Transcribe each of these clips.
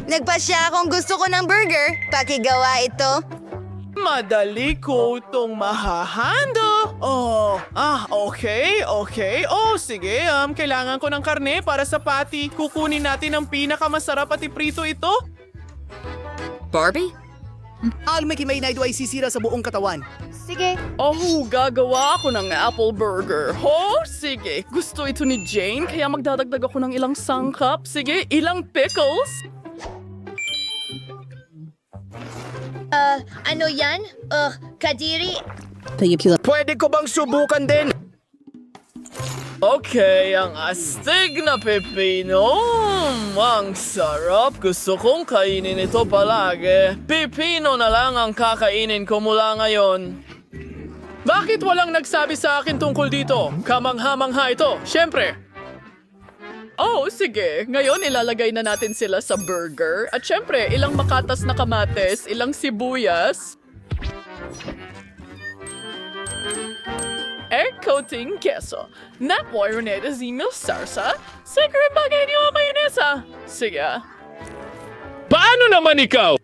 Nagpasya akong gusto ko ng burger. Pakigawa ito. Madali ko itong mahahanda. Okay. Oh, sige, kailangan ko ng karne para sa patty. Kukunin natin ang pinakamasarap at iprito ito. Barbie? Almeki may naido ay sisira sa buong katawan. Sige. Oh, gagawa ako ng apple burger. Sige. Gusto ito ni Jane, kaya magdadagdag ako ng ilang sangkap. Sige, ilang pickles. Ano yan? Kadiri? Pwede ko bang subukan din? Okay, ang astig na pepino. Ang sarap. Gusto kong kainin ito palagi. Pepino na lang ang kakainin ko mula ngayon. Bakit walang nagsabi sa akin tungkol dito? Kamangha-mangha ito, syempre. Oh, sige. Ngayon ilalagay na natin sila sa burger. At syempre, ilang makatas na kamates, ilang sibuyas. Coating queso. Na mayonnaise zimil sarsa. Siguro bagay niyo ang mayonesa. Sige. Paano naman ikaw?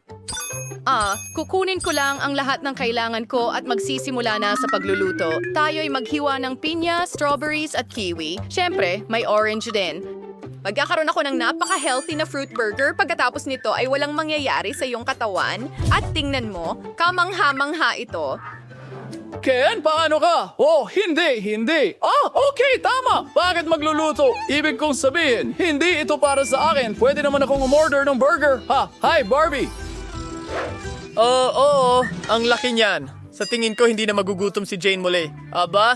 Kukunin ko lang ang lahat ng kailangan ko at magsisimula na sa pagluluto. Tayo'y maghiwa ng pinya, strawberries at kiwi. Siyempre, may orange din. Magkakaroon ako ng napaka-healthy na fruit burger. Pagkatapos nito ay walang mangyayari sa iyong katawan. At tingnan mo, kamangha-mangha ito. Ken, paano ka? Oh, hindi. Okay, tama. Bakit magluluto? Ibig kong sabihin, hindi ito para sa akin. Pwede naman akong umorder ng burger. Hi, Barbie. Oo. Ang laki niyan. Sa tingin ko, hindi na magugutom si Jane muli. Aba?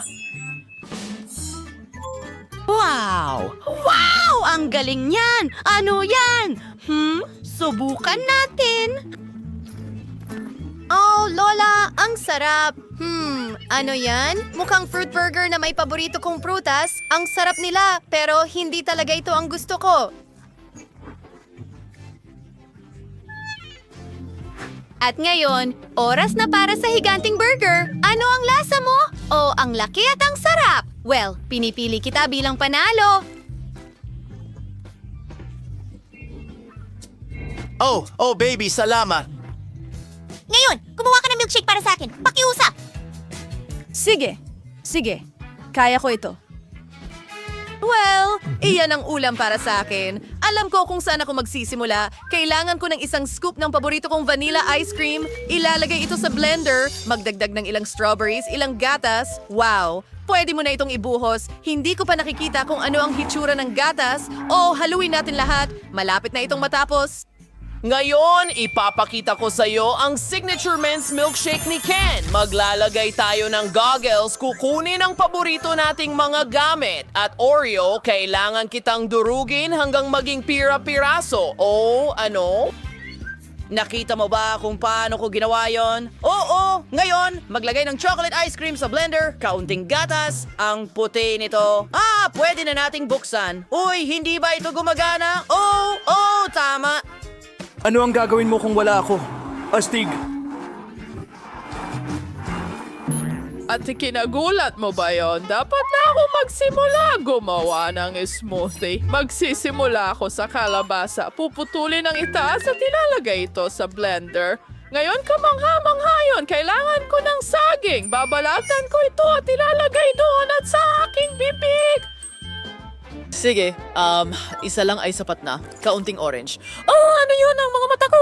Wow! Ang galing niyan! Ano yan? Subukan natin. Oh, Lola, ang sarap. Ano yan? Mukhang fruit burger na may paborito kong prutas. Ang sarap nila, pero hindi talaga ito ang gusto ko. At ngayon, oras na para sa higanting burger. Ano ang lasa mo? Oh, ang laki at ang sarap. Well, pinipili kita bilang panalo. Oh, baby, salamat. Ngayon, kumuha ka ng milkshake para sa akin. Pakiusap! Sige. Kaya ko ito. Well, iyan ang ulam para sa akin. Alam ko kung saan ako magsisimula. Kailangan ko ng isang scoop ng paborito kong vanilla ice cream. Ilalagay ito sa blender. Magdagdag ng ilang strawberries, ilang gatas. Wow! Pwede mo na itong ibuhos. Hindi ko pa nakikita kung ano ang hitsura ng gatas. Haluin natin lahat. Malapit na itong matapos. Ngayon, ipapakita ko sa iyo ang signature men's milkshake ni Ken. Maglalagay tayo ng goggles, kukunin ang paborito nating mga gamit. At Oreo, kailangan kitang durugin hanggang maging pira-piraso. Ano? Nakita mo ba kung paano ko ginawa yon? Oo! Ngayon, maglagay ng chocolate ice cream sa blender, kaunting gatas, ang puti nito. Pwede na nating buksan. Uy, hindi ba ito gumagana? Oh, tama. Ano ang gagawin mo kung wala ako? Astig. At kinagulat mo ba yon? Dapat na ako magsimula gumawa ng smoothie. Magsisimula ako sa kalabasa. Puputulin ang itaas at ilalagay ito sa blender. Ngayon, kamangha-mangha yun. Kailangan ko ng saging. Babalatan ko ito at ilalagay doon at sa aking bibig. Sige, isa lang ay sapat na. Kaunting orange. Ano yun ang mga mata ko?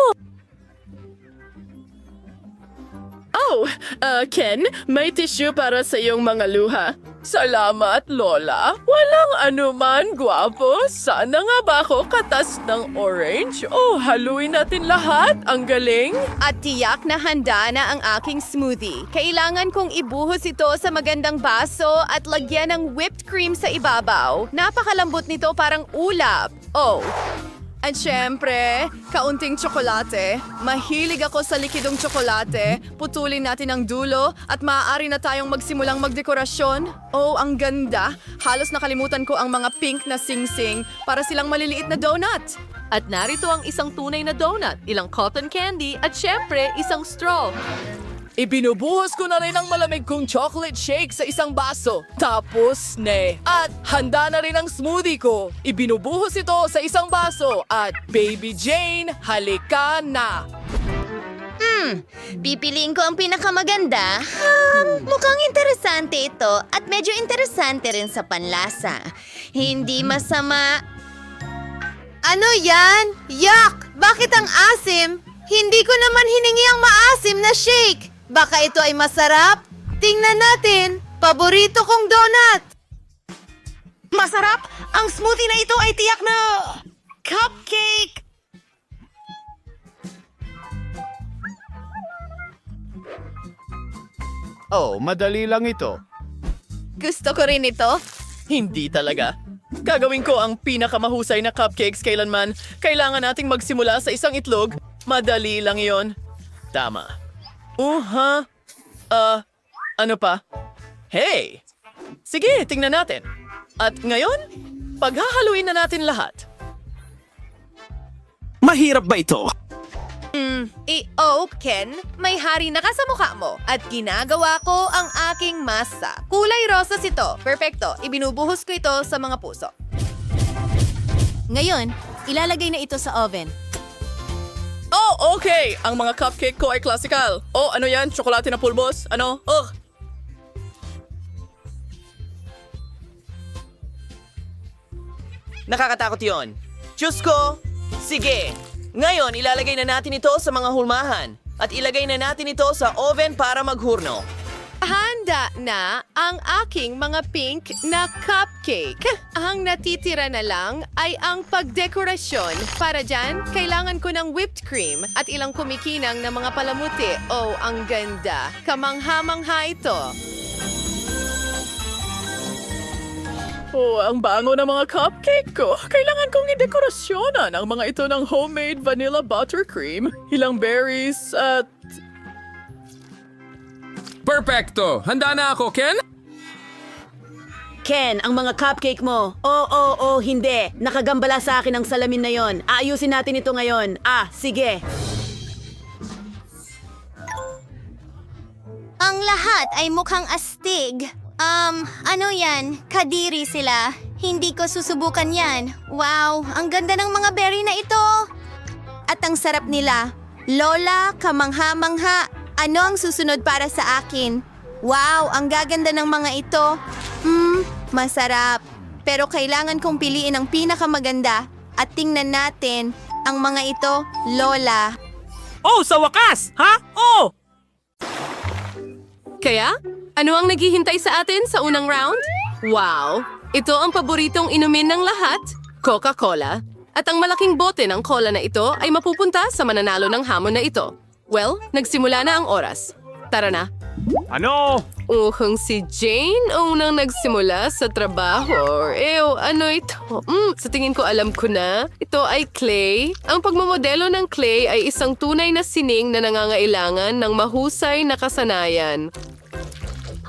Ken, may tissue para sa iyong mga luha. Salamat, Lola. Walang anuman, gwapo. Sana nga ba ako katas ng orange? Haluin natin lahat. Ang galing. At tiyak na handa na ang aking smoothie. Kailangan kong ibuhos ito sa magandang baso at lagyan ng whipped cream sa ibabaw. Napakalambot nito, parang ulap. At syempre, kaunting tsokolate. Mahilig ako sa likidong tsokolate. Putulin natin ang dulo at maaari na tayong magsimulang magdekorasyon. Ang ganda. Halos nakalimutan ko ang mga pink na sing-sing para silang maliliit na donut. At narito ang isang tunay na donut, ilang cotton candy at syempre isang straw. Ibinubuhos ko na rin ang malamig kong chocolate shake sa isang baso. Tapos, at handa na rin ang smoothie ko. Ibinubuhos ito sa isang baso. At Baby Jane, halika na. Pipiliin ko ang pinakamaganda. Mukhang interesante ito at medyo interesante rin sa panlasa. Hindi masama. Ano yan? Yuck! Bakit ang asim? Hindi ko naman hiningi ang maasim na shake. Baka ito ay masarap? Tingnan natin. Paborito kong donut. Masarap! Ang smoothie na ito ay tiyak na cupcake! Oh, madali lang ito. Gusto ko rin ito. Hindi talaga. Gagawin ko ang pinakamahusay na cupcakes kailanman. Kailangan nating magsimula sa isang itlog. Madali lang yon. Tama. Ano pa? Hey! Sige, tingnan natin. At ngayon, paghahaluin na natin lahat. Mahirap ba ito? Ken, may hari na ka sa mukha mo at ginagawa ko ang aking masa. Kulay rosas ito. Perfecto. Ibinubuhos ko ito sa mga puso. Ngayon, ilalagay na ito sa oven. Oh, okay! Ang mga cupcake ko ay classical. Oh, ano yan? Tsokolate na pulbos? Ano? Ugh! Nakakatakot yon. Diyos ko! Sige! Ngayon, ilalagay na natin ito sa mga hulmahan. At ilagay na natin ito sa oven para maghurno. Handa na ang aking mga pink na cupcake. Ang natitira na lang ay ang pagdekorasyon. Para dyan, kailangan ko ng whipped cream at ilang kumikinang na mga palamuti. Oh, ang ganda. Kamangha-mangha ito. Oh, ang bango ng mga cupcake ko. Kailangan kong idekorasyonan ang mga ito ng homemade vanilla buttercream, ilang berries at... Perfecto! Handa na ako, Ken? Ken, ang mga cupcake mo. Hindi. Nakagambala sa akin ang salamin na yon. Aayusin natin ito ngayon. Sige. Ang lahat ay mukhang astig. Ano yan? Kadiri sila. Hindi ko susubukan yan. Wow, ang ganda ng mga berry na ito. At ang sarap nila. Lola, kamangha-mangha. Ano ang susunod para sa akin? Wow, ang gaganda ng mga ito. Masarap. Pero kailangan kong piliin ang pinakamaganda. At tingnan natin ang mga ito, Lola. Oh, sa wakas! Ha? Oh! Kaya, ano ang naghihintay sa atin sa unang round? Wow! Ito ang paboritong inumin ng lahat, Coca-Cola. At ang malaking bote ng cola na ito ay mapupunta sa mananalo ng hamon na ito. Well, nagsimula na ang oras. Tara na. Ano? Kung si Jane unang nagsimula sa trabaho. Ano ito? Sa tingin ko alam ko na. Ito ay clay. Ang pagmamodelo ng clay ay isang tunay na sining na nangangailangan ng mahusay na kasanayan.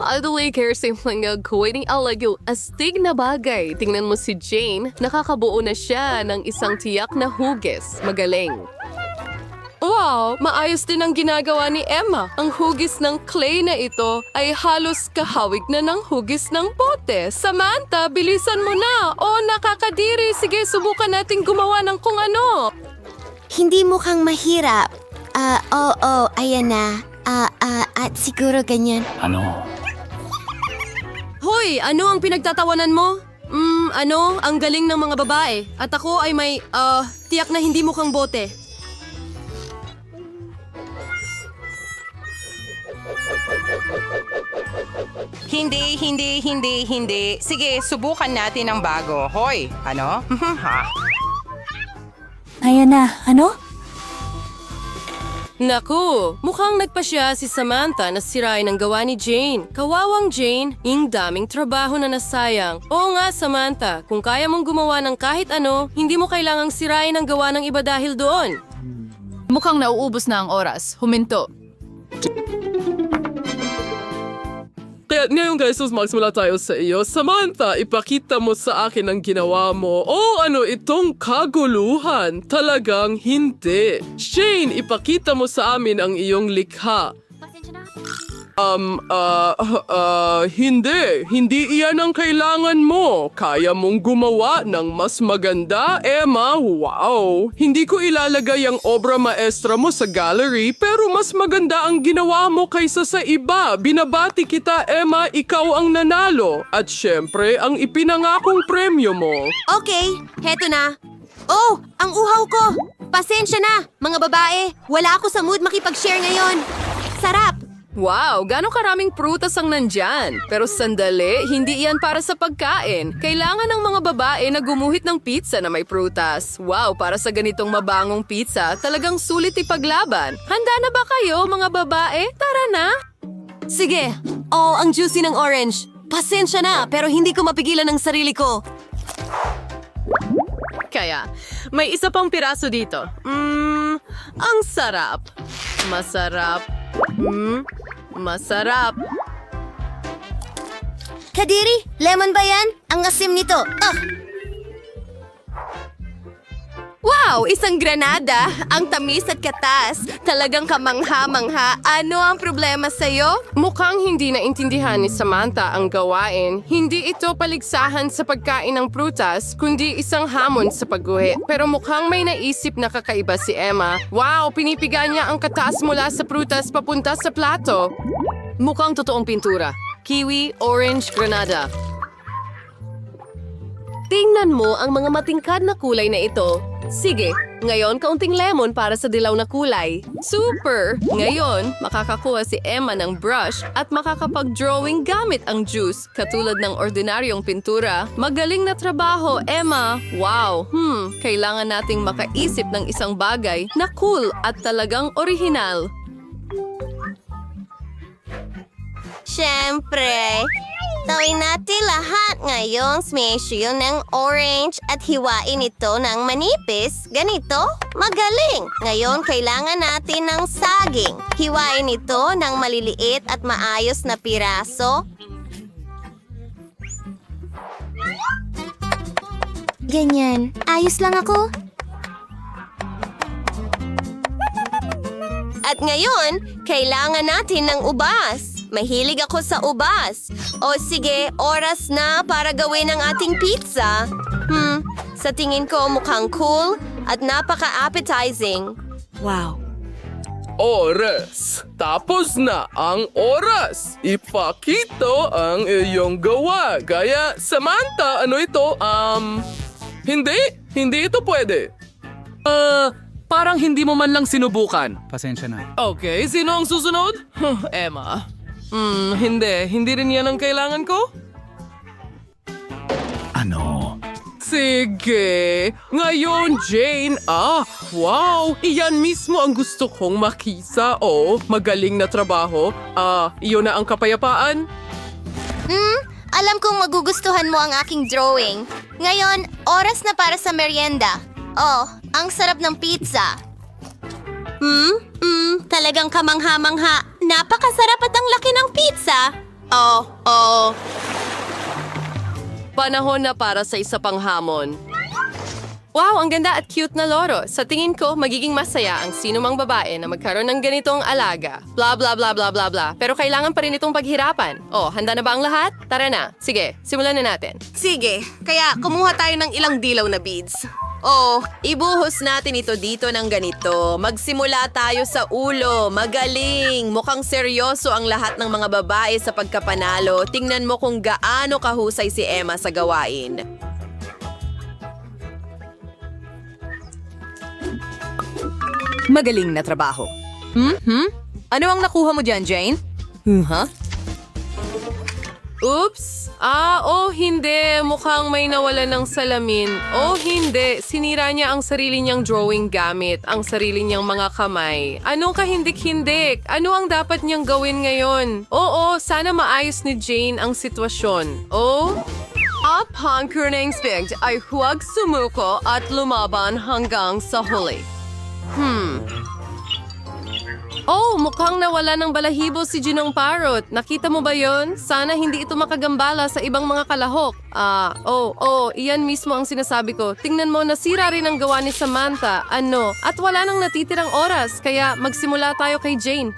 Adulay care simpleng gagawin alagyo astig na bagay. Tingnan mo si Jane, nakakabuo na siya ng isang tiyak na hugis. Magaling. Wow! Maayos din ang ginagawa ni Emma. Ang hugis ng clay na ito ay halos kahawig na ng hugis ng bote. Samantha, bilisan mo na! Nakakadiri! Sige, subukan nating gumawa ng kung ano. Hindi mukhang mahirap. Ayan na. At siguro ganyan. Hoy! Ano ang pinagtatawanan mo? Ang galing ng mga babae. At ako ay may, tiyak na hindi mukhang bote. Hindi. Sige, subukan natin ang bago. Hoy, ano? Ayan na. Ano? Naku, mukhang nagpasya si Samantha na sirain ang gawa ni Jane. Kawawang Jane, yung daming trabaho na nasayang. Oo nga, Samantha, kung kaya mong gumawa ng kahit ano, hindi mo kailangang sirain ang gawa ng iba dahil doon. Mukhang nauubos na ang oras. Huminto. Kaya ngayon guys, magsimula tayo sa iyo. Samantha, ipakita mo sa akin ang ginawa mo. Ano itong kaguluhan? Talagang hindi. Shane, ipakita mo sa amin ang iyong likha. Hindi. Hindi iyan ang kailangan mo. Kaya mong gumawa ng mas maganda, Emma. Wow! Hindi ko ilalagay ang obra maestra mo sa gallery, pero mas maganda ang ginawa mo kaysa sa iba. Binabati kita, Emma. Ikaw ang nanalo. At syempre, ang ipinangakong premyo mo. Okay, heto na. Oh, ang uhaw ko! Pasensya na, mga babae. Wala ako sa mood makipag-share ngayon. Sarap! Wow, gano'ng karaming prutas ang nandyan. Pero sandali, hindi iyan para sa pagkain. Kailangan ng mga babae na gumuhit ng pizza na may prutas. Wow, para sa ganitong mabangong pizza, talagang sulit ipaglaban. Handa na ba kayo, mga babae? Tara na! Sige. Oh, ang juicy ng orange. Pasensya na, pero hindi ko mapigilan ang sarili ko. Kaya, may isa pang piraso dito. Ang sarap. Masarap. Masarap. Kadiri, lemon ba yan? Ang asim nito. Wow! Isang granada! Ang tamis at katas. Talagang kamangha-mangha. Ano ang problema sa'yo? Mukhang hindi naintindihan ni Samantha ang gawain. Hindi ito paligsahan sa pagkain ng prutas, kundi isang hamon sa pagguhi. Pero mukhang may naisip na kakaiba si Emma. Wow! Pinipiga niya ang katas mula sa prutas papunta sa plato. Mukhang totoong pintura. Kiwi, orange, granada. Tingnan mo ang mga matingkad na kulay na ito. Sige, ngayon kaunting lemon para sa dilaw na kulay. Super! Ngayon, makakakuha si Emma ng brush at makakapag-drawing gamit ang juice, katulad ng ordinaryong pintura. Magaling na trabaho, Emma! Wow! Kailangan nating makaisip ng isang bagay na cool at talagang orihinal. Siyempre, tawin natin lahat ngayong smash yun ng orange at hiwain ito ng manipis. Ganito, magaling. Ngayon, kailangan natin ng saging. Hiwain ito ng maliliit at maayos na piraso. Ganyan. Ayos lang ako. At ngayon, kailangan natin ng ubas. Mahilig ako sa ubas. O sige, oras na para gawin ang ating pizza. Sa tingin ko mukhang cool at napaka-appetizing. Wow. Oras! Tapos na ang oras! Ipakita ang iyong gawa. Gaya, Samantha, ano ito? Hindi ito pwede. Parang hindi mo man lang sinubukan. Pasensya na. Okay, sino ang susunod? Emma. Hindi rin yan ang kailangan ko? Ano? Sige. Ngayon, Jane. Wow. Iyan mismo ang gusto kong makisa. Magaling na trabaho. Iyon na ang kapayapaan. Alam kong magugustuhan mo ang aking drawing. Ngayon, oras na para sa merienda. Ang sarap ng pizza. Talagang kamangha-mangha. Napakasarap at ang laki ng pizza. Panahon na para sa isa pang hamon. Wow, ang ganda at cute na loro. Sa tingin ko, magiging masaya ang sinumang babae na magkaroon ng ganitong alaga. Bla bla bla bla bla bla. Pero kailangan pa rin itong paghirapan. Handa na ba ang lahat? Tara na. Sige, simulan na natin. Sige, kaya kumuha tayo ng ilang dilaw na beads. Ibuhos natin ito dito ng ganito. Magsimula tayo sa ulo. Magaling! Mukhang seryoso ang lahat ng mga babae sa pagkapanalo. Tingnan mo kung gaano kahusay si Emma sa gawain. Magaling na trabaho. Ano ang nakuha mo dyan, Jane? Oops! Hindi. Mukhang may nawala ng salamin. Hindi. Sinira niya ang sarili niyang drawing gamit ang sarili niyang mga kamay. Anong kahindik-hindik? Ano ang dapat niyang gawin ngayon? Sana maayos ni Jane ang sitwasyon. Upon Kurning Spig ay huwag sumuko at lumaban hanggang sa huli. Mukhang nawala ng balahibo si Ginong Parrot. Nakita mo ba yon? Sana hindi ito makagambala sa ibang mga kalahok. Iyan mismo ang sinasabi ko. Tingnan mo, nasira rin ang gawa ni Samantha. At wala nang natitirang oras, kaya magsimula tayo kay Jane.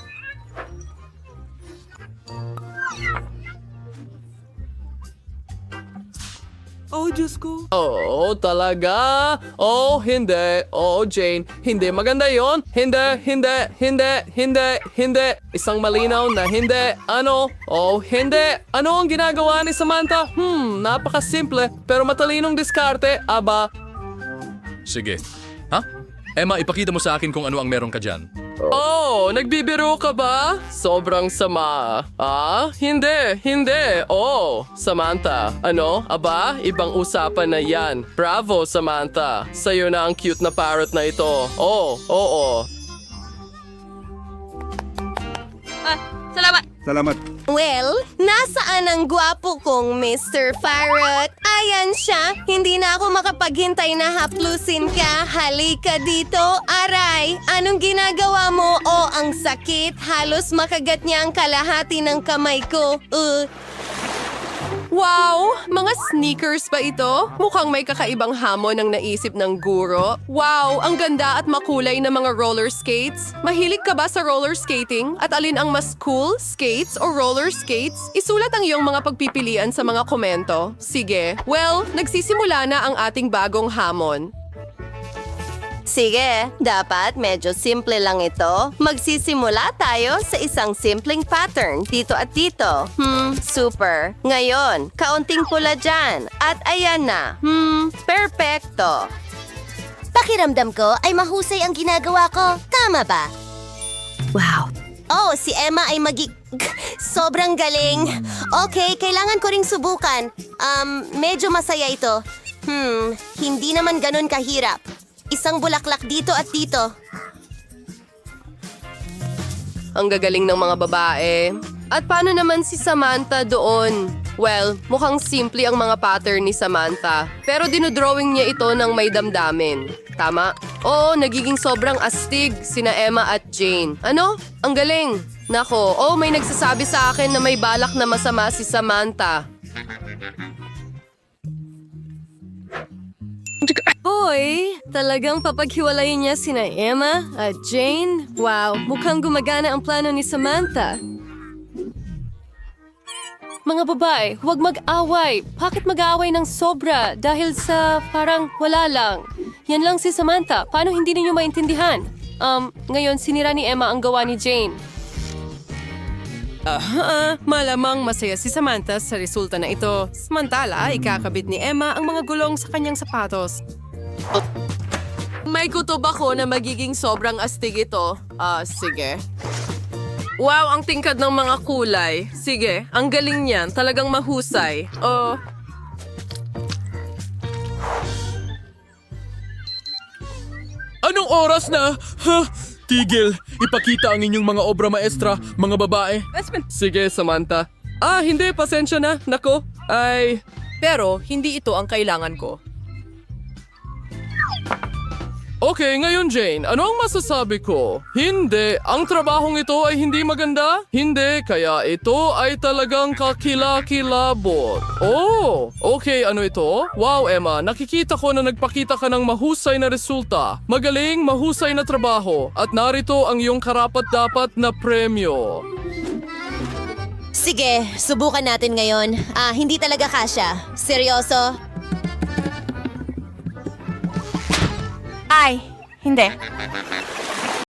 Oh, Diyos ko. Oh, talaga? Oh, hindi. Oh, Jane, hindi maganda yon. Hindi. Isang malinaw na hindi. Ano? Oh, hindi. Ano ang ginagawa ni Samantha? Napakasimple, pero matalinong diskarte. Aba, Sige. Ha? Emma, ipakita mo sa akin kung ano ang meron ka dyan. oh, nagbibiro ka ba? Sobrang sama. Ah, hindi. Oh, Samantha. Ano? Aba, ibang usapan na yan. Bravo, Samantha. Sa'yo na ang cute na parrot na ito. Oh, oo. Well, nasaan ang gwapo kong Mr. Parrot? Ayan siya. Hindi na ako makapaghintay na haplusin ka. Halika dito. Aray, anong ginagawa mo? Oh, ang sakit. Halos makagat niya ang kalahati ng kamay ko. Wow! Mga sneakers ba ito? Mukhang may kakaibang hamon ang naisip ng guro. Wow! Ang ganda at makulay na mga roller skates. Mahilig ka ba sa roller skating? At alin ang mas cool? Skates o roller skates? Isulat ang iyong mga pagpipilian sa mga komento. Sige. Well, nagsisimula na ang ating bagong hamon. Sige, dapat medyo simple lang ito. Magsisimula tayo sa isang simpleng pattern dito at dito. Super. Ngayon, kaunting pula dyan. At ayan na. Perfecto. Pakiramdam ko ay mahusay ang ginagawa ko. Tama ba? Wow. Oh, si Emma ay sobrang galing. Okay, kailangan ko ring subukan. Medyo masaya ito. Hindi naman ganun kahirap. Isang bulaklak dito at dito. Ang gagaling ng mga babae. At paano naman si Samantha doon? Well, mukhang simple ang mga pattern ni Samantha. Pero dinodrawing niya ito ng may damdamin. Tama? Oo, nagiging sobrang astig sina Emma at Jane. Ano? Ang galing. Nako, may nagsasabi sa akin na may balak na masama si Samantha. Hoy, talagang papaghiwalayin niya sina Emma at Jane? Wow, mukhang gumagana ang plano ni Samantha. Mga babae, huwag mag-away. Bakit mag-away ng sobra? Dahil sa parang wala lang. Yan lang si Samantha. Paano hindi ninyo maintindihan? Ngayon sinira ni Emma ang gawa ni Jane. Malamang masaya si Samantha sa resulta na ito. Samantala, ikakabit ni Emma ang mga gulong sa kanyang sapatos. May kutob ako na magiging sobrang astig ito. Sige. Wow, ang tingkad ng mga kulay. Sige, ang galing niyan. Talagang mahusay. Anong oras na? Tigil! Ipakita ang inyong mga obra maestra, mga babae. Sige, Samantha. Hindi, pasensya na. Nako, Pero hindi ito ang kailangan ko. Okay, ngayon Jane, ano ang masasabi ko? Hindi, ang trabahong ito ay hindi maganda? Hindi, kaya ito ay talagang kakilakilabot. Oh, okay, ano ito? Wow, Emma, nakikita ko na nagpakita ka ng mahusay na resulta. Magaling, mahusay na trabaho. At narito ang iyong karapat-dapat na premyo. Sige, subukan natin ngayon. Hindi talaga kasya. Seryoso? Ay, hindi.